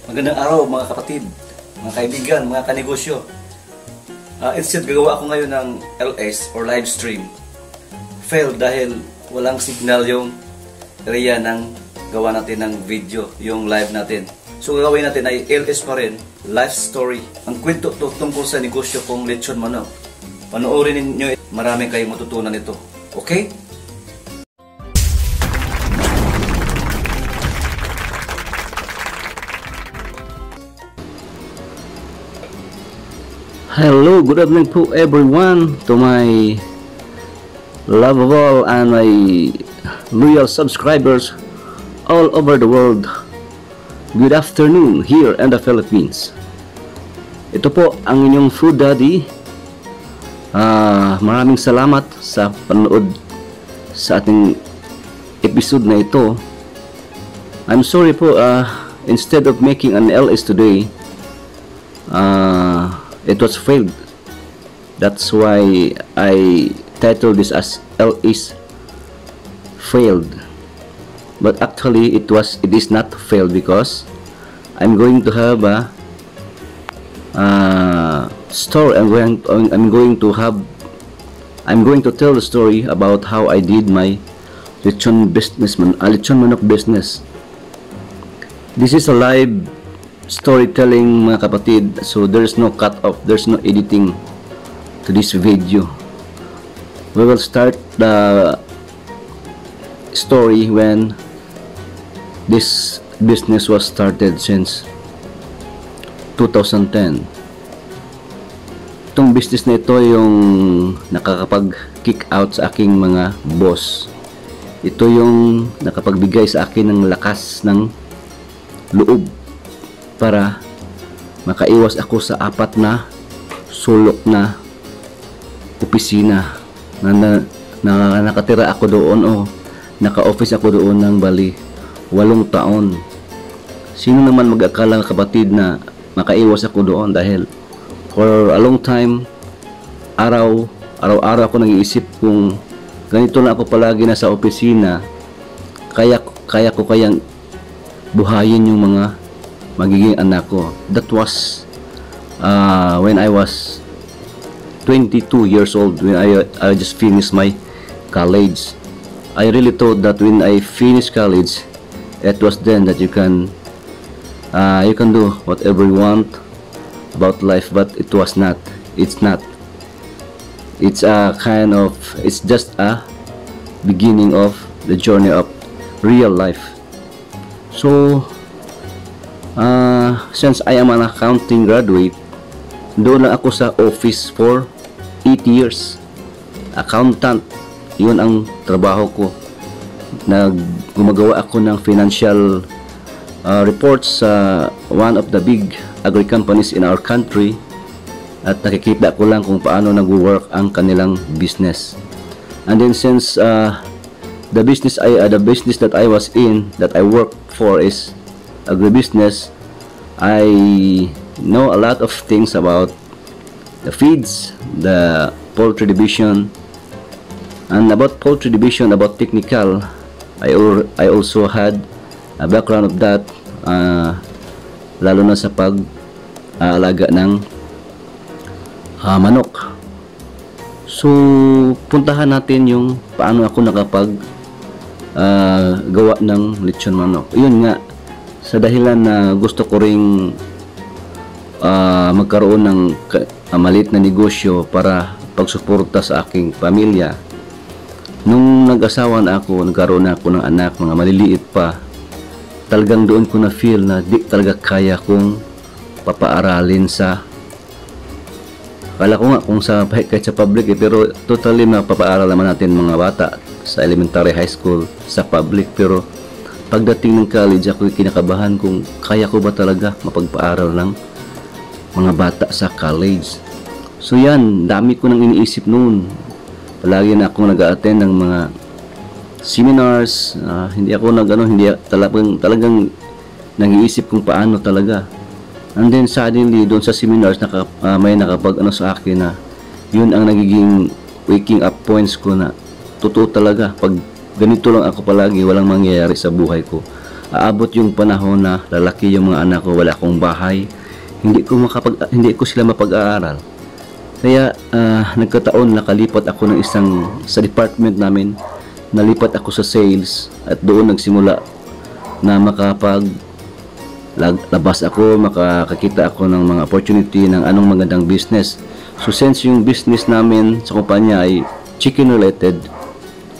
Magandang araw mga kapatid, mga kaibigan, mga kanegosyo. Instead gagawa ako ngayon ng LS or live stream. Fail dahil walang signal yung area ng gawa natin ng video, yung live natin. So gagawin natin ay LS pa rin, life story. Ang kwento to tungkol sa negosyo kong lechon manok. Panoorin ninyo, maraming kayong matutunan nito. Okay? Hello, good evening po everyone to my lovable and my loyal subscribers all over the world. Good afternoon here in the Philippines. Ito po ang inyong food daddy. Maraming salamat sa panood sa ating episode na ito. I'm sorry po, instead of making an LS today, it was failed. That's why I titled this as LS failed. But actually it is not failed, because I'm going to have a story. I'm going to tell the story about how I did my lechon manok business. This is a live storytelling mga kapatid, so there's no cut off, there's no editing to this video. We will start the story when this business was started since 2010. Itong business na ito yung nakakapag-kick out sa aking mga boss. Ito yung nakapagbigay sa akin ng lakas ng loob para makaiwas ako sa 4 na sulok na opisina na nakatira ako doon, o naka-office ako doon ng bali 8 taon. Sino naman mag-akala kapatid na makaiwas ako doon, dahil for a long time, araw-araw ako nag-iisip kung ganito lang ako palagi nasa opisina, kaya ko kayang buhayin yung mga magiging anak ko. That was when I was 22 years old, when I just finished my college. I really thought that when I finished college, it was then that you can do whatever you want about life, but it was not. It's not. It's it's just a beginning of the journey of real life. So since I am an accounting graduate, doon lang ako sa office for 8 years. Accountant, yun ang trabaho ko. Gumagawa ako ng financial reports sa one of the big agri companies in our country, at nakikita ko lang kung paano nag-work ang kanilang business. And then since the business that I was in, that I worked for, is agribusiness, I know a lot of things about the feeds, the poultry division, and about poultry division, about technical. I also had a background of that, lalo na sa pag-alaga ng manok. So puntahan natin yung paano ako nakapag gawa ng lechon manok. Yun nga, sa dahilan na gusto ko ring magkaroon ng maliit na negosyo para pagsuporta sa aking pamilya. Nung nag-asawa na ako, nagkaroon na ako ng anak, mga maliliit pa, talagang doon ko na feel na di talaga kaya kong papaaralin sa, kala ko nga kung kahit sa public, pero totally mapapaaral naman natin mga bata sa elementary, high school, sa public. Pero pagdating ng college, ako kinakabahan kung kaya ko ba talaga mapagpaaral ng mga bata sa college. So yan, dami ko nang iniisip noon. Palagi na akong nag-attend ng mga seminars. Hindi ako talagang nag-iisip kung paano talaga. And then suddenly doon sa seminars may nakapag sa akin na yun ang nagiging waking up points ko, na totoo talaga, pag ganito lang ako palagi, walang mangyayari sa buhay ko. aabot yung panahon na lalaki yung mga anak ko, wala akong bahay, hindi ko sila mapag-aaral. Kaya nagkataon nakalipat ako ng sa department namin, nalipat ako sa sales at doon nagsimula na labas ako, makakakita ako ng mga opportunity ng anong magandang business. So since yung business namin sa kumpanya ay chicken related,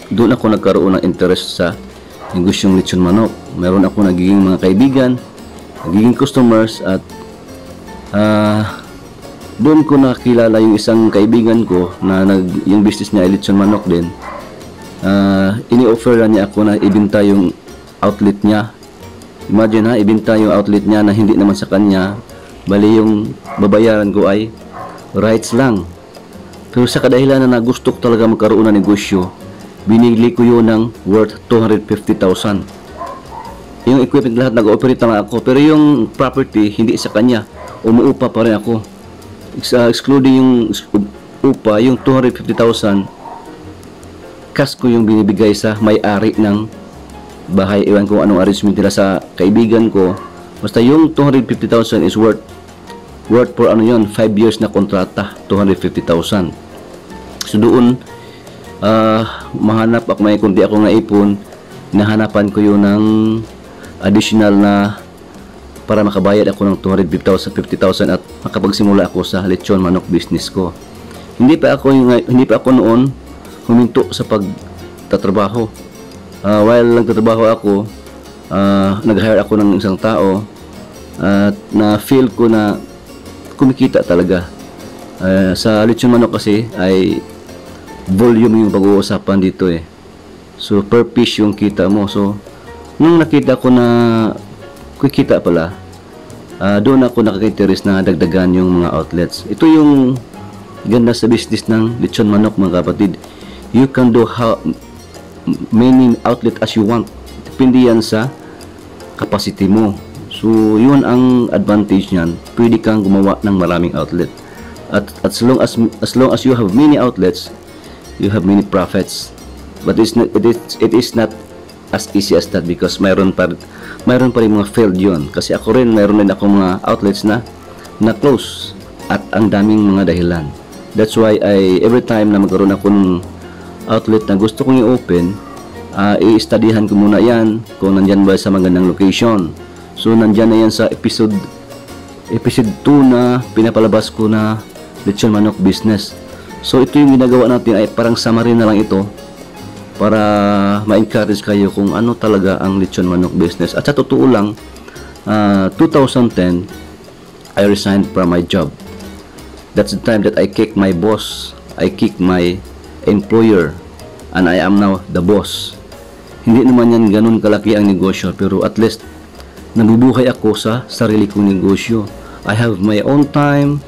doon ako nagkaroon ng interest sa negosyong lechon manok. Meron ako nagiging mga kaibigan, nagiging customers, at doon ko nakilala yung isang kaibigan ko na yung business niya ay lechon manok din. Ini-offer niya ako na ibenta yung outlet niya. Imagine ibenta yung outlet niya na hindi naman sa kanya, bali yung babayaran ko ay rights lang. Pero sa kadahilan na gusto ko talaga magkaroon ng negosyo, binili ko yun ng worth 250,000. Yung equipment lahat nag-ooperate lang ako, pero yung property hindi sa kanya, umuupa pa rin ako. Excluding yung upa, yung 250,000 cash ko yung binibigay sa may-ari ng bahay. Iwan ko anong arrangement nila sa kaibigan ko, basta yung 250,000 is worth for 5 years na kontrata, 250,000. So doon mahanap ako, may kundi ako naipon, nahanapan ko yun ng additional na para makabayad ako ng 250,000 at makapagsimula ako sa lechon manok business ko. Hindi pa ako noon huminto sa pagtatrabaho. While nagtatrabaho ako, nag-hire ako ng isang tao at na-feel ko na kumikita talaga. Sa lechon manok kasi ay volume yung pag-uusapan dito eh. So per piece yung kita mo. So nung nakita ko na kikita pala, doon ako nakaka-interest na dagdagan yung mga outlets. Ito yung ganda sa business ng lechon manok, mga kapatid. You can do how many outlet as you want. Depende yan sa capacity mo. So yun ang advantage niyan. Pwede kang gumawa ng maraming outlet. At as long as you have many outlets, you have many profits. But it is not as easy as that, because mayroon pa rin mga failed yun. Kasi ako rin, mayroon din ako mga outlets na close at ang daming mga dahilan. That's why every time na magkaroon ako ng outlet na gusto kong i-open, i-studyhan ko muna yan kung nandyan ba sa magandang location. So nandyan na yan sa episode 2 na pinapalabas ko na lechon manok business. So ito yung ginagawa natin, ay parang summary na lang ito para ma-encourage kayo kung ano talaga ang lechon manok business. At sa totoo lang, 2010 I resigned from my job. That's the time that I kicked my boss, I kicked my employer, and I am now the boss. Hindi naman yan ganun kalaki ang negosyo, pero at least nabubuhay ako sa sarili kong negosyo. I have my own time.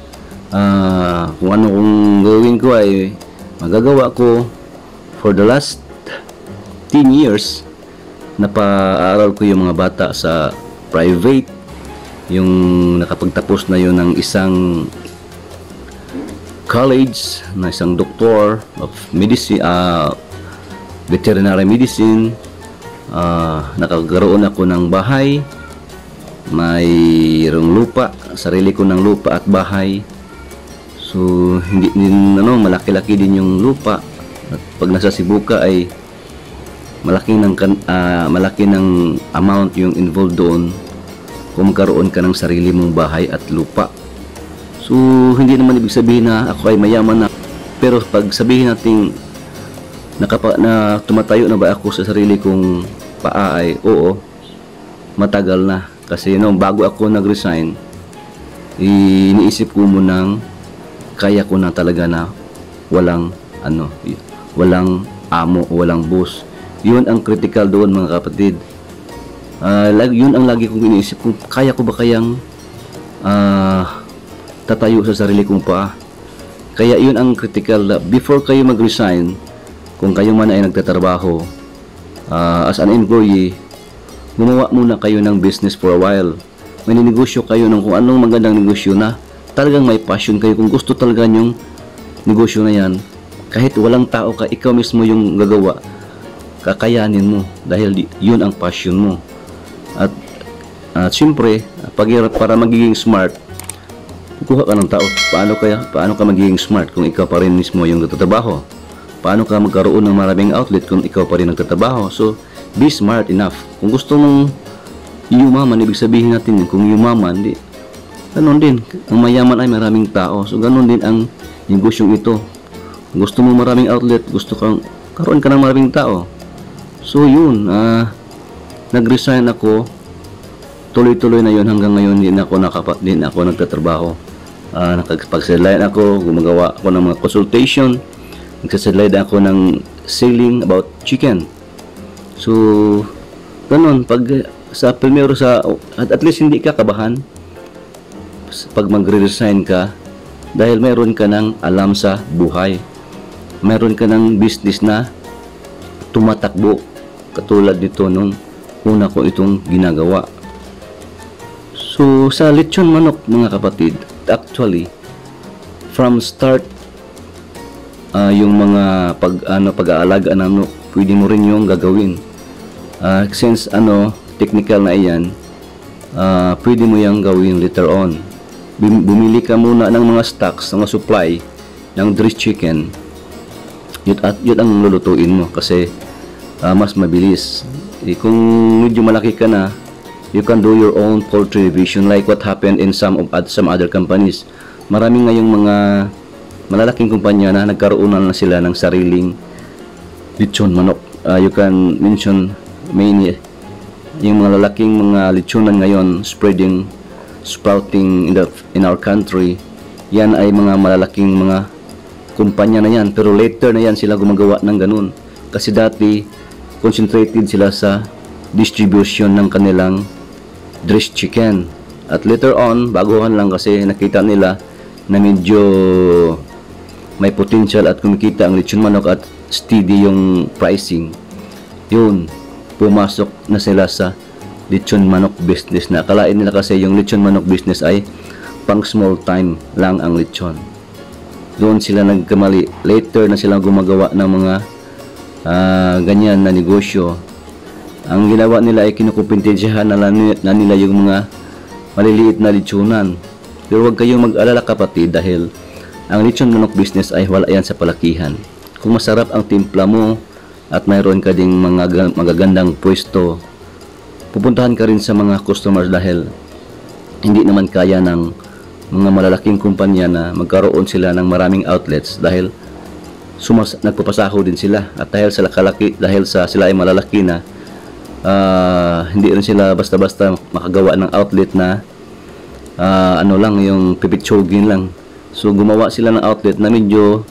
Kung ano kung gawin ko ay magagawa ko. For the last 10 years, napaaral ko yung mga bata sa private, yung nakapagtapos na yun ng isang college, na isang doctor of medicine, veterinary medicine. Nakagaroon ako ng bahay, mayroong lupa, sarili ko ng lupa at bahay. So hindi din malaki-laki din yung lupa. At pag nasa Cebu ka ay malaki ng amount yung involved doon kung magkaroon ka ng sarili mong bahay at lupa. So hindi naman ibig sabihin na ako ay mayaman na, pero pag sabihin natin na tumatayo na ba ako sa sarili kong paa, ay oo, matagal na. Kasi bago ako nag-resign, iniisip ko munang kaya ko na talaga na walang amo, walang boss. Yun ang critical doon, mga kapatid. Yun ang lagi kong iniisip, kung kaya ko ba kayang tatayo sa sarili kong paa. Kaya yun ang critical. Before kayo mag-resign, kung kayo man ay nagtatrabaho as an employee, gumawa muna kayo ng business for a while. May negosyo kayo ng kung anong magandang negosyo na talagang may passion kayo. Kung gusto talaga yung negosyo na yan, kahit walang tao ka, ikaw mismo yung gagawa, kakayanin mo dahil yun ang passion mo. At siyempre, para magiging smart, kukuha ka ng tao. Paano ka magiging smart kung ikaw pa rin mismo yung nagtatrabaho? Paano ka magkaroon ng maraming outlet kung ikaw pa rin nagtatrabaho? So, be smart enough. Kung gusto mong yumaman, ibig sabihin natin kung yumaman, ganon din. Ang mayaman ay maraming tao. So, ganon din ang negosyong ito. Kung gusto mo maraming outlet, gusto kang karoon ka ng maraming tao. So, yun. Nag-resign ako. Tuloy-tuloy na yun hanggang ngayon. Din ako nagtatrabaho. Nakapag-sideline ako. Gumagawa ako ng mga consultation. Nagsideline ako ng selling about chicken. So, ganon. At least hindi ka kabahan pag magre-resign ka dahil mayroon ka ng alam sa buhay. Mayroon ka ng business na tumatakbo katulad nito nung una ko itong ginagawa. So sa lechon manok mga kapatid, actually from start yung mga pag-aalaga ng manok, pwede mo rin yung gagawin. Since technical na iyan, pwede mo yung gawin later on. Bumili ka muna ng mga stocks, mga supply ng dressed chicken. Yun ang lulutuin mo kasi mas mabilis. Kung medyo malaki ka na, you can do your own poultry division like what happened in some other companies. Maraming ngayong mga malalaking kumpanya na nagkaroon na sila ng sariling lechon manok. You can mention many yung mga lalaking mga lechonan ngayon sprouting in our country. Yan ay mga malalaking mga kumpanya na yan, pero later na yan sila gumagawa ng ganun kasi dati concentrated sila sa distribution ng kanilang dressed chicken, at later on baguhan lang kasi nakita nila na medyo may potential at kumikita ang lechon manok at steady yung pricing. Yun, pumasok na sila sa lechon manok business na. Akalain nila kasi yung lechon manok business ay pang small time lang ang lechon. Doon sila nagkamali. Later na sila gumagawa ng mga ganyan na negosyo. Ang ginawa nila ay kinukumpetensyahan na nila yung mga maliliit na lechonan. Pero huwag kayong mag-alala kapatid dahil ang lechon manok business ay wala yan sa palakihan. Kung masarap ang timpla mo at mayroon ka ding mga magagandang pwesto, pupuntahan ka rin sa mga customers dahil hindi naman kaya ng mga malalaking kumpanya na magkaroon sila ng maraming outlets dahil nagpapasaho din sila, at dahil sa sila ay malalaki na, hindi rin sila basta-basta makagawa ng outlet na lang yung pipitsugin lang. So gumawa sila ng outlet na medyo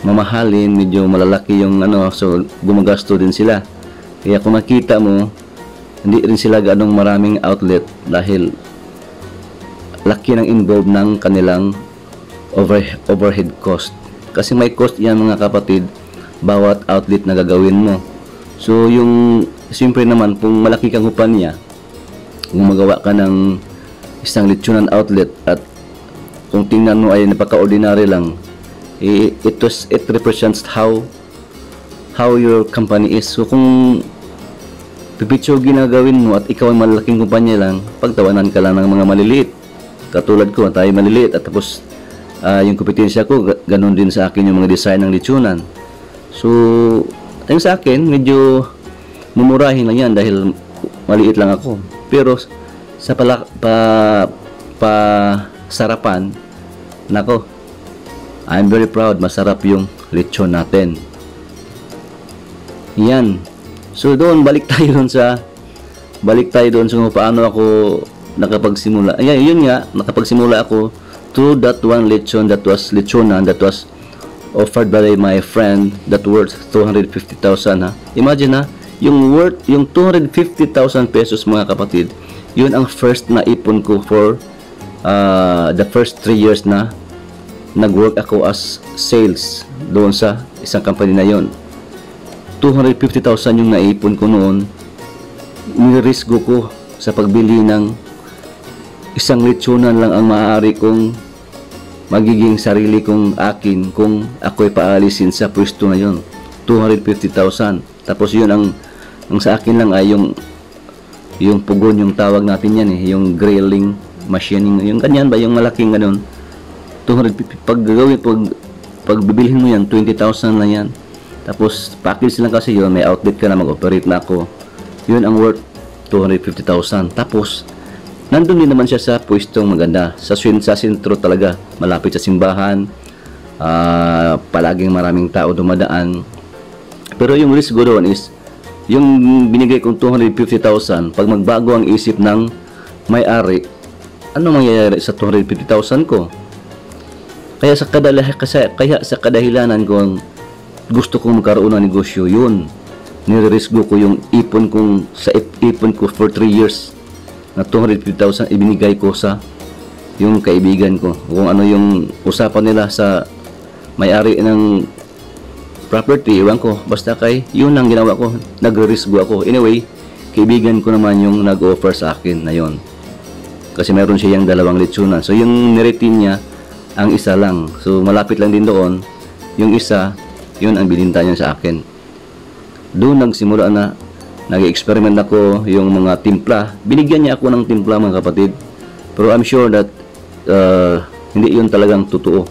mamahalin, medyo malalaki yung so gumagasto din sila. Kaya kung nakita mo, hindi rin sila ganong maraming outlet dahil laki ng involved ng kanilang overhead cost. Kasi may cost yan mga kapatid, bawat outlet na gagawin mo. So yung siyempre naman kung malaki kang kumpanya, gumagawa ka ng isang lechonan outlet at kung tingnan mo ay napaka-ordinary lang, it represents how your company is. So kung pipicture ginagawin mo at ikaw ay malaking kumpanya lang, pagtawanan ka lang ng mga maliliit. Katulad ko, tayo maliliit at tapos yung kompetensya ko, ganun din sa akin yung mga design ng lechonan. So, yung sa akin, medyo mumurahin lang yan dahil maliit lang ako. Pero sa sarapan, nako, I'm very proud, masarap yung lechon natin. Yan. So doon, balik tayo doon sa kung paano ako nakapagsimula. Ayan, yun nga, nakapagsimula ako to that one lechonan that was offered by my friend that worth 250,000 ha. Imagine ha, yung 250,000 pesos mga kapatid, yun ang first na ipon ko for the first 3 years na nag-work ako as sales doon sa isang company na yon. 250,000 yung naipon ko noon. Nirisgo ko sa pagbili ng isang lechonan lang ang maaari kong magiging sarili kong akin kung ako'y paalisin sa pwesto na yon. 250,000. Tapos yun ang sa akin lang ay yung yung pugon yung tawag natin yan eh, yung grilling machining, yung ganyan ba, yung malaking ganun, 250, pag gagawin, pag bibilhin mo yan, 20,000 lang yan. Tapos package lang kasi yun, may outlet ka na, mag-operate na ako, yun ang worth 250,000. Tapos nandun din naman siya sa pwestong maganda, sa sentro talaga, malapit sa simbahan, palaging maraming tao dumadaan. Pero yung risk ko doon is yung binigay kong 250,000, pag magbago ang isip ng may-ari, ano mangyayari sa 250,000 ko? Kaya sa kadahilanan ko, gusto kong magkaroon ng negosyo, yun. Nire-risk ko yung ipon ko for 3 years na 250,000 ibinigay ko sa yung kaibigan ko. Kung ano yung usapan nila sa may-ari ng property, iwan ko, basta kay yun ang ginawa ko, nagre-risk ako. Anyway, kaibigan ko naman yung nag-offer sa akin na yun, kasi meron siya yung 2 lechonan. So yung niretin niya ang isa lang, so malapit lang din doon. Yung isa, yun ang bininta niya sa akin. Doon nagsimula na nag-experiment ako yung mga timpla. Binigyan niya ako ng timpla, mga kapatid, pero I'm sure that hindi yun talagang totoo.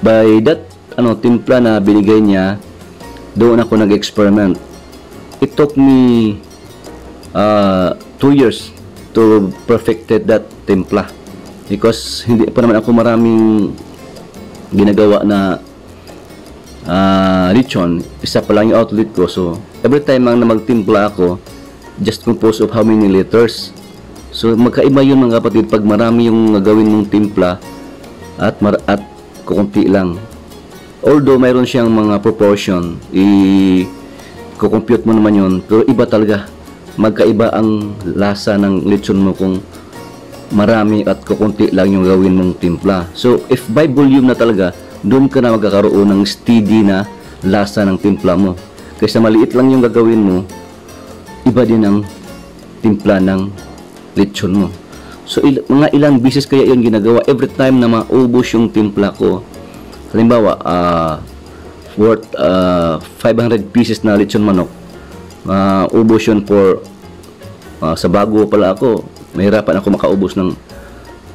By that timpla na binigay niya, doon ako nag-experiment. It took me 2 years to perfected that timpla, because hindi pa naman ako maraming ginagawa na lechon. Isa pa lang yung outlet ko, so every time na magtimpla ako, just compose of how many liters. So magkaiba yun, mga kapatid, pag marami yung gagawin mong timpla at kukunti lang. Although mayroon siyang mga proportion, i-compute mo naman yun, pero iba talaga, magkaiba ang lasa ng lechon mo kung marami at kukunti lang yung gawin mong timpla. So if by volume na talaga, doon ka na magkakaroon ng steady na lasa ng timpla mo. Kaysa maliit lang yung gagawin mo, iba din ang timpla ng lechon mo. So mga ilang beses kaya yun ginagawa, every time na maubos yung timpla ko. Halimbawa, worth 500 pieces na lechon manok, ubos yun for sa bago pala ako, mahirapan ako makaubos ng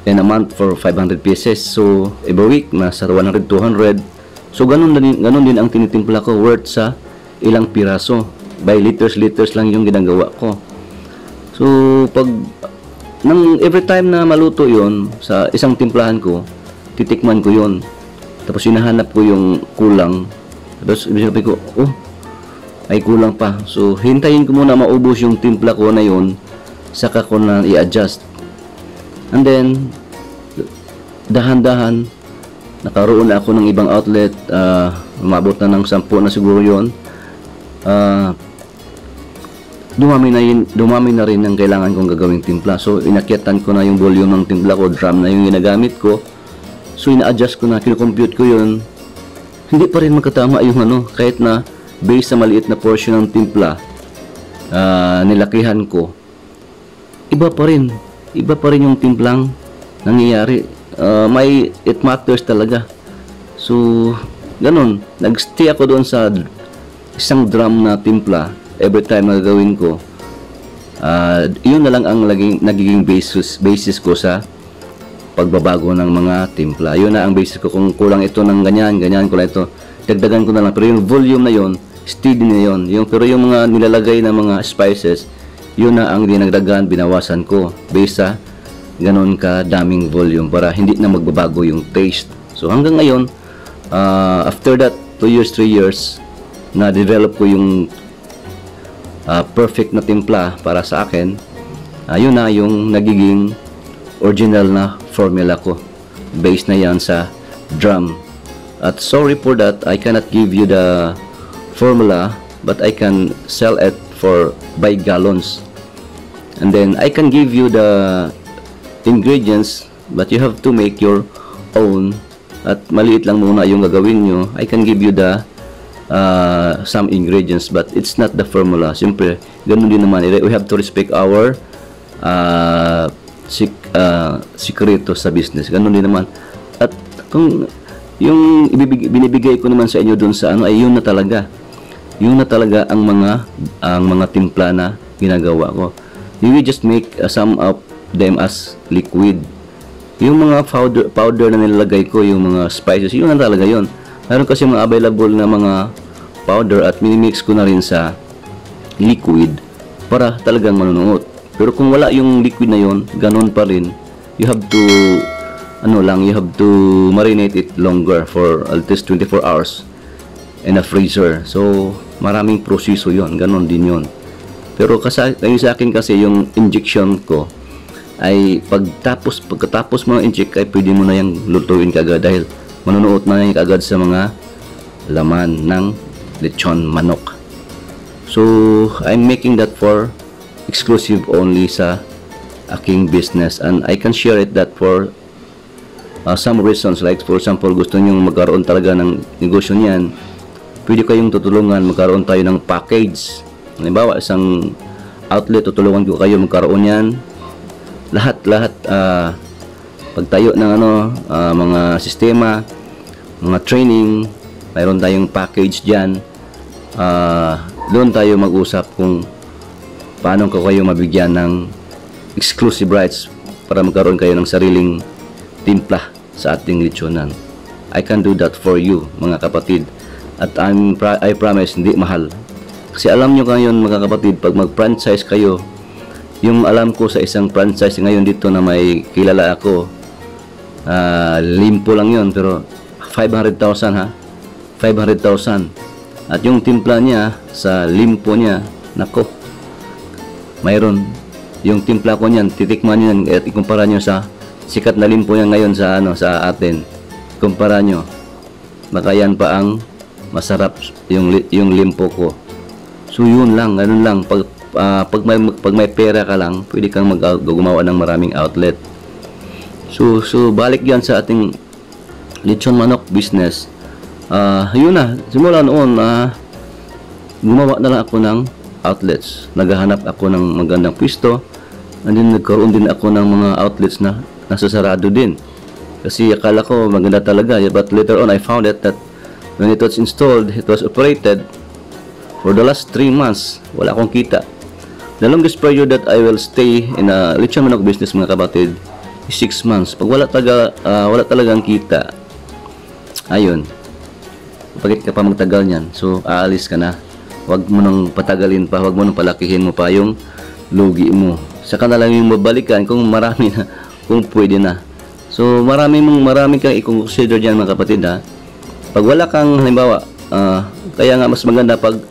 in a month for 500 pieces. So every week nasa 100, 200. So ganun din ang tinitimpla ko, worth sa ilang piraso, by liters lang yung ginagawa ko. So pag every time na maluto yon sa isang timplahan ko, titikman ko yon. Tapos hinahanap ko yung kulang. Tapos sabi ko, oh, ay kulang pa. So hintayin ko muna maubos yung timpla ko na yon, saka ko na i-adjust. And then dahan-dahan nakaroon na ako ng ibang outlet. Umabot na ng 10 na siguro yon. Dumami na rin ang kailangan kong gagawing timpla. So inakyatan ko na yung volume ng timpla ko, drum na yung ginagamit ko. So ina-adjust ko na, kino-compute ko yun. Hindi pa rin magkatama yung kahit na based sa maliit na portion ng timpla, nilakihan ko, iba pa rin yung timplang nangyayari. It matters talaga. So ganun, nagstay ako doon sa isang drum na timpla. Every time na gagawin ko, yun na lang ang nagiging basis ko sa pagbabago ng mga timpla. Yun na ang basis ko. Kung kulang ito ng ganyan, kulang ito, dagdagan ko na lang. Pero yung volume na yun, steady na yun. Pero yung mga nilalagay na mga spices, yun na ang dinagdagan, binawasan ko based sa ganon ka daming volume para hindi na magbabago yung taste. So hanggang ngayon, after that 2 years, 3 years, na-develop ko yung perfect na timpla para sa akin. Yun na yung nagiging original na formula ko, based na yan sa drum. At sorry for that, I cannot give you the formula, but I can sell it by gallons, and then I can give you the ingredients, but you have to make your own. At maliit lang muna yung gagawin nyo. I can give you the some ingredients, but it's not the formula. Siyempre, ganun din naman, we have to respect our sikreto sa business. Ganun din naman. At kung yung binibigay ko naman sa inyo doon sa ay yun na talaga ang mga timpla na ginagawa ko. you will just make some of them as liquid. Yung mga powder na nilalagay ko, yung mga spices, yun na talaga yun. Meron kasi mga available na mga powder at minimix ko na rin sa liquid para talagang manunuot. Pero kung wala yung liquid na yun, ganun pa rin. You have to you have to marinate it longer for at least 24 hours in a freezer. So maraming proseso yun, ganun din yun. Pero sa akin kasi yung injection ko ay pagkatapos mo inject ay pwede mo na yung lutuin kagad dahil manunuot na yung kagad sa mga laman ng lechon manok. So I'm making that for exclusive only sa aking business, and I can share it that for some reasons, like for example gusto nyo magkaroon talaga ng negosyo niyan, pwede kayong tutulungan, magkaroon tayo ng package. Halimbawa isang outlet, tutulungan ko kayo magkaroon yan, lahat pagtayo ng mga sistema, mga training, mayroon tayong package dyan. Doon tayo mag-usap kung paano ko kayo mabigyan ng exclusive rights para magkaroon kayo ng sariling timpla sa ating lechonan. I can do that for you, mga kapatid. At I promise, hindi mahal. Kasi alam nyo ngayon, mga kapatid, pag mag-franchise kayo, yung alam ko sa isang franchise ngayon dito na may kilala ako, limpo lang yun, pero 500,000 ha? 500,000. At yung timpla niya, sa limpo niya, nako, mayroon. Yung timpla ko niyan, titikman nyo yan at ikumpara nyo sa sikat na limpo yan ngayon sa sa atin. Kumpara nyo, baka yan pa ang masarap yung limpo ko. So yun lang, ganun lang. Pag may pera ka lang, pwede kang gumawa ng maraming outlet. So balik yan sa ating lechon manok business. Yun na, simula noon gumawa na lang ako ng outlets. Naghahanap ako ng magandang pwesto, and then nagkaroon din ako ng mga outlets na nasasarado din. Kasi akala ko maganda talaga, but later on I found that when it was installed, it was operated for the last 3 months, wala akong kita. The longest period that I will stay in a lechon manok business, mga kapatid, is 6 months. Pag wala talagang kita, ayun, pagit ka pa magtagal niyan, so aalis ka na. Wag mo nang patagalin pa, wag mo nang palakihin mo pa yung lugi mo. Saka na lang yung mabalikan kung marami na, kung pwede na. So marami kang i-consider diyan, mga kapatid, ha. Pag wala kang, halimbawa, kaya nga mas maganda pag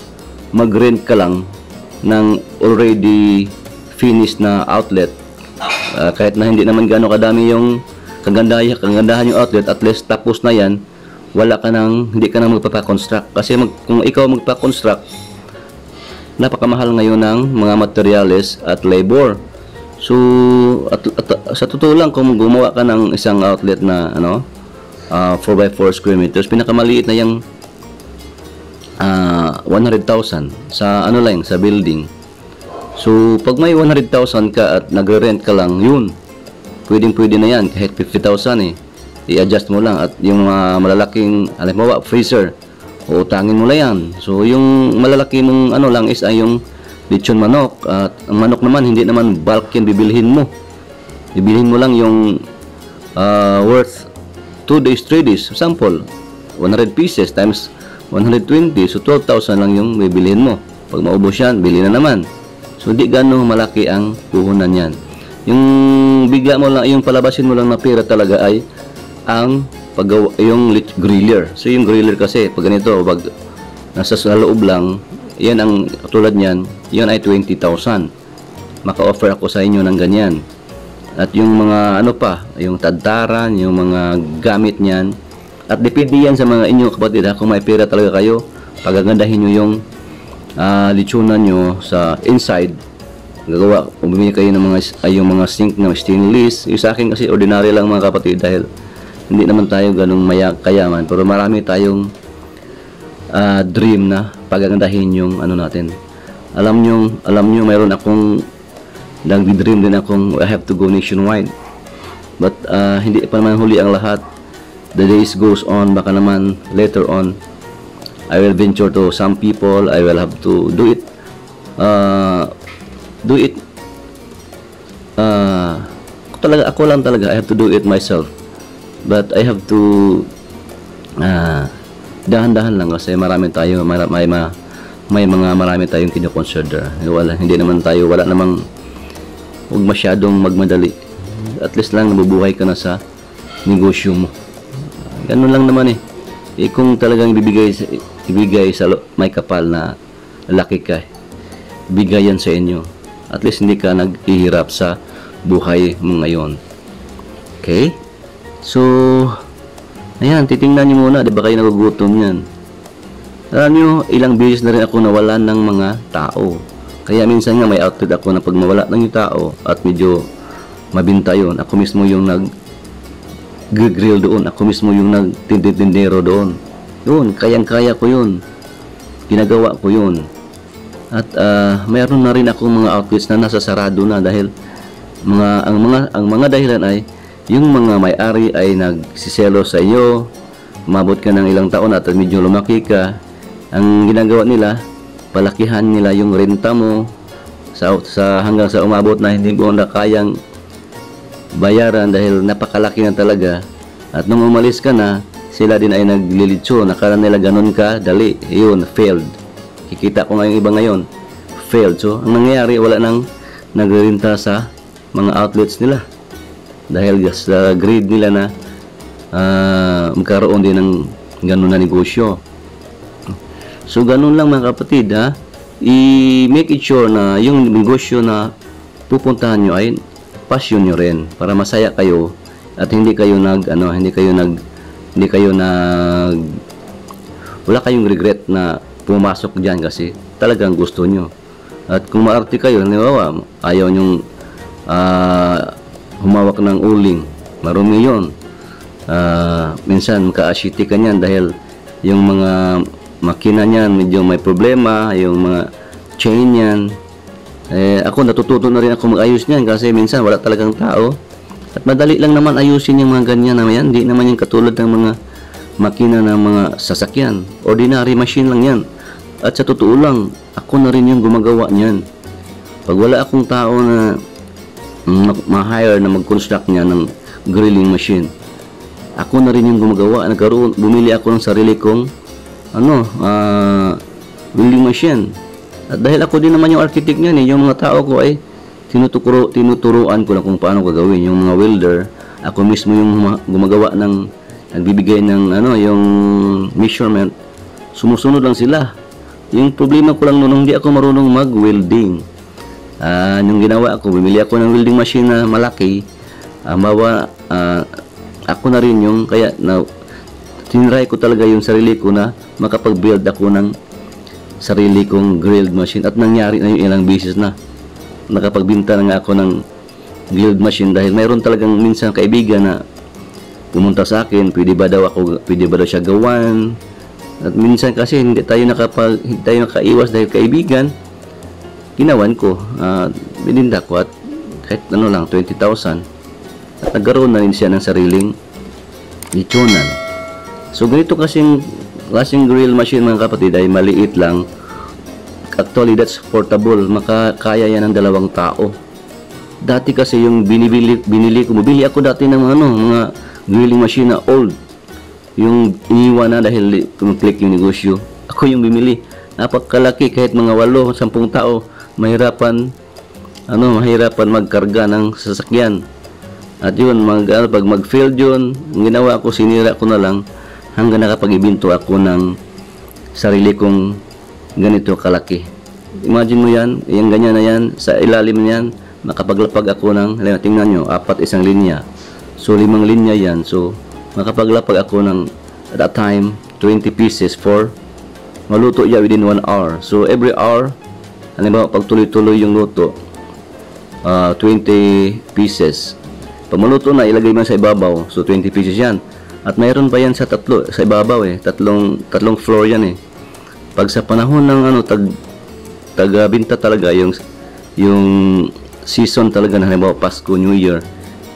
mag-rent ka lang ng already finished na outlet, kahit na hindi naman gaano kadami yung kagandahan yung outlet, at least tapos na yan, hindi ka nang magpapaconstruct. Kasi kung ikaw magpaconstruct, napakamahal ngayon ng mga materials at labor. So sa totoo lang, kung gumawa ka ng isang outlet na 4x4 square meters, pinakamaliit na yung 100,000 sa sa building. So pag may 100,000 ka at nagre-rent ka lang, yun, pwede na yan. Kahit 50,000 i-adjust mo lang. At yung mga malalaking, halimbawa freezer, utangin mo lang yan. So yung malalaki mong lang is yung lechon manok. At ang manok naman, hindi naman bulk yan bibilhin mo. Bibilhin mo lang yung worth 2 days, 3 days. Sample, 100 pieces times 120, so 12,000 lang yung bibilhin mo. Pag maubos yan, bili na naman. So di gano'ng malaki ang puhunan yan. Yung bigla mo lang, yung palabasin mo lang na pera talaga ay ang yung griller. So yung griller kasi pag ganito, pag nasa loob lang, yan ang tulad niyan, yan ay 20,000. Maka-offer ako sa inyo ng ganyan. At yung mga yung tadtaran, yung mga gamit niyan, at depende yan sa mga inyo, kapatid, ha. Kung may pera talaga kayo, pagagandahin nyo yung lechonan nyo sa inside. Bumili kayo ng yung mga sink na stainless. Yung sa akin kasi ordinary lang, mga kapatid, dahil hindi naman tayo ganung kayaman, pero marami tayong dream na pagagandahin yung natin. Alam nyo, mayroon akong nag-dream din akong I have to go nationwide, but hindi pa naman huli ang lahat. The days goes on, baka naman later on I will venture to some people. I will have to do it ako lang talaga, I have to do it myself. But I have to dahan-dahan lang kasi marami tayong kino-consider. Hindi naman tayo, wala namang, huwag masyadong magmadali. At least lang nabubuhay ka na sa negosyo mo. Ganun lang naman eh. Kung talagang ibigay sa may kapal na laki ka, bigay yan sa inyo. At least hindi ka naghihirap sa buhay mo ngayon. Okay? So, ayan, titingnan nyo muna, di ba kayo nagugutom yan? Alam nyo, ilang beses na rin ako nawalan ng mga tao. Kaya minsan nga may outlet ako na pag mawala ng yung tao at medyo mabinta yun, ako mismo yung nag-grill doon, ako mismo yung nagtindero doon. Yun, kayang-kaya ko yun. Ginagawa ko yun. At mayroon na rin akong mga outlets na nasa sarado na dahil ang mga dahilan ay yung mga may-ari ay nagsiselo sa iyo, umabot ka ng ilang taon at medyo lumaki ka. Ang ginagawa nila, palakihan nila yung renta mo hanggang sa umabot na hindi mo na kayang bayaran dahil napakalaki na talaga. At nung umalis ka na, sila din ay naglilitso, nakala nila ganun ka dali. Yun, failed. Kikita ko ngayong iba ngayon, failed. So ang nangyayari, wala nang nagrerenta sa mga outlets nila dahil sa greed nila na magkaroon din ng ganun na negosyo. So ganun lang mga kapatid, i-make it sure na yung negosyo na pupuntahan nyo ay passion nyo rin para masaya kayo at hindi kayo wala kayong regret na pumasok dyan kasi talagang gusto nyo. At kung maarte kayo, halimbawa, ayaw nyong humawak ng uling, marumi yun. Minsan maka-asiti ka nyan dahil yung mga makina nyan medyo may problema, yung mga chain nyan. Ako natututo na rin ako mag-ayos nyan kasi minsan wala talagang tao at madali lang naman ayusin yung mga ganyan na yan. Hindi naman yung katulad ng mga makina ng mga sasakyan, ordinary machine lang yan. At sa totoo lang, ako na rin yung gumagawa nyan. Pag wala akong tao na ma-hire na mag-construct niya ng grilling machine, ako na rin yung gumagawa. Bumili ako ng sarili kong grilling machine. At dahil ako din naman yung architect niyan, yung mga tao ko ay tinuturuan ko lang kung paano gagawin. Yung mga welder, ako mismo yung gumagawa nagbibigay ng yung measurement. Sumusunod lang sila. Yung problema ko lang noon, hindi ako marunong mag-welding. Yung ginawa ko, bumili ako ng welding machine na malaki. Ako na rin yung, kaya tinry ko talaga yung sarili ko na makapag-build ako ng sarili kong grilled machine. At nangyari na yung ilang beses na nakapagbinta na nga ako ng grilled machine dahil mayroon talagang minsan kaibigan na pumunta sa akin, pwede ba daw siya gawan. At minsan kasi hindi tayo nakaiwas dahil kaibigan, ginawan ko, bininda ko at kahit lang 20,000 at nagkaroon na rin siya ng sariling lechonan. So ganito klaseng grill machine mga kapatid ay maliit lang. Actually that's portable, makakaya yan ng 2 tao. Dati kasi yung binili ako dati ng mga grilling machine na old, yung iniwan na dahil kumiklik yung negosyo. Ako yung bumili, napakalaki, kahit mga 8-10 tao mahirapan magkarga ng sasakyan. At yun, pag mag-failed yun, ang ginawa ko, sinira ko na lang hanggang nakapag-ibinto ako ng sarili kong ganito kalaki. Imagine mo yan, yung ganyan na yan, sa ilalim niyan, makapaglapag ako ng, tingnan nyo, 4 isang linya. So 5 linya yan. So makapaglapag ako ng, at that time, 20 pieces for maluto ya within 1 hour. So every hour, halimbawa pag tuloy-tuloy yung luto, 20 pieces. Pag maluto na, ilagay mo sa ibabaw. So 20 pieces yan. At mayroon pa yan sa ibabaw tatlong floor yan Pag sa panahon ng taga-binta talaga, yung season talaga na halimbawa Pasko, New Year,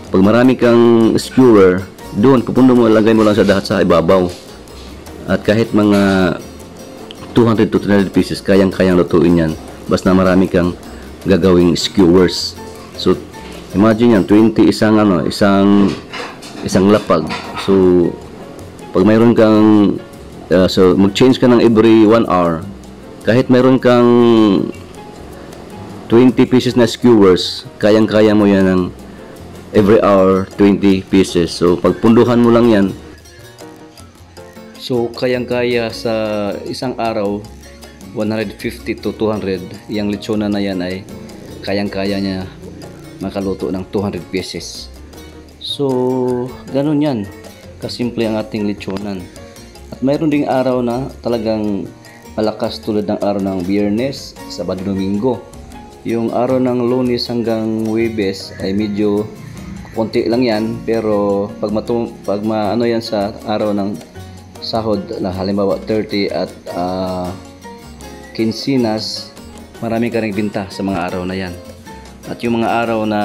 pag marami kang skewer, doon pupundo mo, lagay mo lang sa lahat sa ibabaw. At kahit mga 200 to 300 pieces, kayang lutuin yan basta marami kang gagawing skewers. So Imagine yan, 20 isang lapag. So pag mayroon kang so mag-change ka ng every 1 hour. Kahit mayroon kang 20 pieces na skewers, kayang-kaya mo yan ng every hour 20 pieces. So pagpunduhan mo lang yan, so kayang-kaya sa isang araw 150 to 200. Yung lechonan na yan ay kayang-kaya niya makaluto ng 200 pieces. So ganun yan kasimple ang ating lechonan. At mayroon ding araw na talagang malakas tulad ng araw ng Biyernes, Sabado, Domingo. Yung araw ng Lunes hanggang Huwebes ay medyo konti lang yan, pero pag maano yan sa araw ng sahod na halimbawa 30 at Quincenas, marami ka ring binta sa mga araw na yan. At yung mga araw na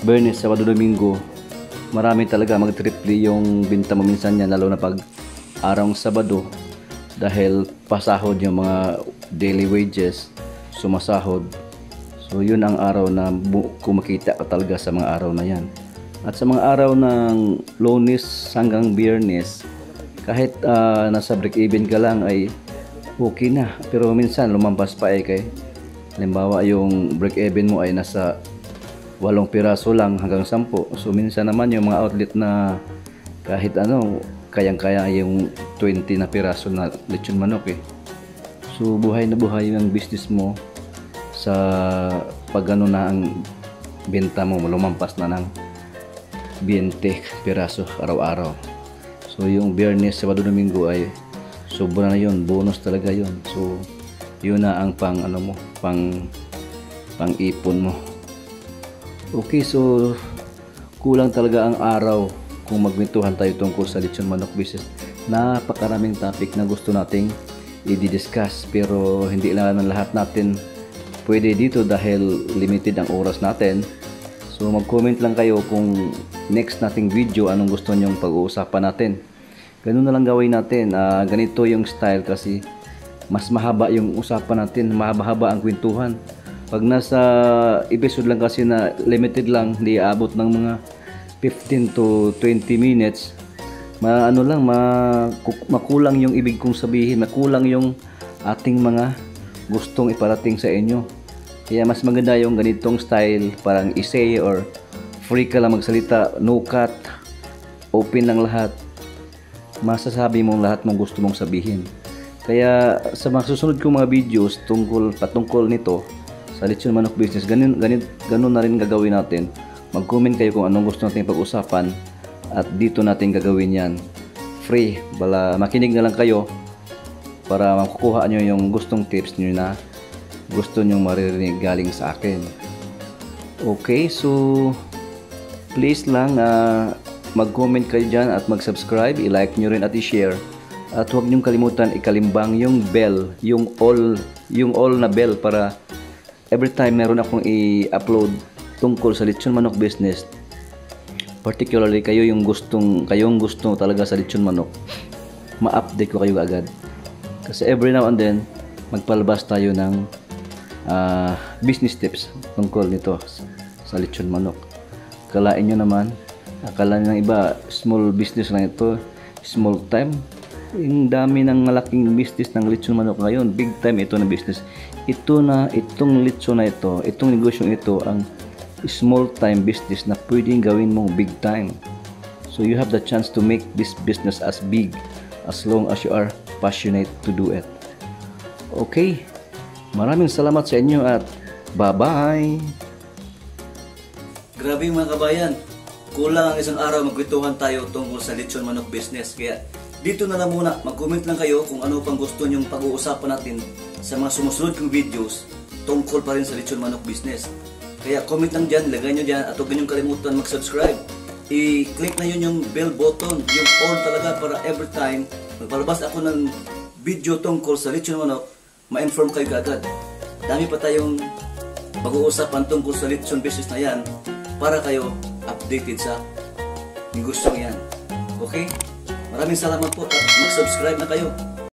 Biyernes, Sabado, Domingo, marami talaga mag-triple yung binta mo minsan yan, lalo na pag araw ng Sabado, dahil pasahod yung mga daily wages, sumasahod. So yun ang araw na kumakita ka talaga sa mga araw na yan. At sa mga araw ng Lunes hanggang Biyernes, kahit nasa break-even ka lang ay okay na. Pero minsan lumampas pa kay halimbawa yung break-even mo ay nasa 8 piraso lang hanggang 10. So minsan naman yung mga outlet na kahit kayang-kaya yung 20 na piraso na lechon manok So buhay na buhay yung business mo sa pag na ang benta mo, lumampas na ng 20 piraso araw-araw. So yung Biyernes, Sabado, Domingo ay sobra na yun, bonus talaga yun. So yun na ang pang ipon mo. Okay, so kulang talaga ang araw kung magmintuhan tayo tungkol sa lechon manok business. Napakaraming topic na gusto nating i-discuss, pero hindi lang lahat natin pwede dito dahil limited ang oras natin. So mag-comment lang kayo kung next nating video anong gusto nyong pag-uusapan natin. Ganun na lang gawin natin. Ganito yung style kasi mas mahaba yung usapan natin, mahaba-haba ang kwentuhan. Pag nasa episode lang kasi na limited lang, hindi aabot ng mga 15 to 20 minutes, makulang yung ibig kong sabihin, makulang yung ating mga gustong iparating sa inyo. Kaya mas maganda yung ganitong style, parang essay or free ka lang magsalita, no cut, open lang lahat, masasabi mong lahat mong gusto mong sabihin. Kaya sa mga susunod kong mga videos patungkol nito sa lechon manok business, ganun na rin gagawin natin. Mag-comment kayo kung anong gusto natin pag-usapan at dito natin gagawin yan. Free, makinig na lang kayo para makukuha nyo yung gustong tips nyo na gusto nyo maririnig galing sa akin. Okay, so please lang mag-comment kayo dyan at mag-subscribe, i-like nyo rin at i-share. At huwag nyo kalimutan ikalimbang yung bell, yung all na bell para every time meron akong i-upload tungkol sa lechon manok business, particularly kayong gusto talaga sa lechon manok, ma-update ko kayo agad. Kasi every now and then magpalabas tayo ng business tips tungkol nito sa lechon manok. Kalain nyo naman, akala ng iba small business lang ito, small time. Yung dami ng malaking business ng lechon manok ngayon, big time ito na business. Itong lechon na ito, itong negosyong ito ang small time business na pwedeng gawin mong big time. So you have the chance to make this business as big as long as you are passionate to do it. Okay, maraming salamat sa inyo at bye-bye. Grabe mga kabayan, kulang ang isang araw magkwentuhan tayo tungkol sa lechon manok business. Kaya dito na lang muna, mag-comment lang kayo kung ano pang gusto nyong pag-uusapan natin sa mga sumusunod kong videos tungkol pa rin sa lechon manok business. Kaya comment lang dyan, lagay nyo dyan, at huwag nyo kalimutan mag-subscribe. I-click na yun yung bell button, yung all talaga, para every time magpalabas ako ng video tungkol sa lechon manok, ma-inform kayo kaagad. Dami pa tayong pag-uusapan tungkol sa lechon business na yan para kayo updated sa negosyong yan. Okay? Maraming salamat po at mag-subscribe na kayo.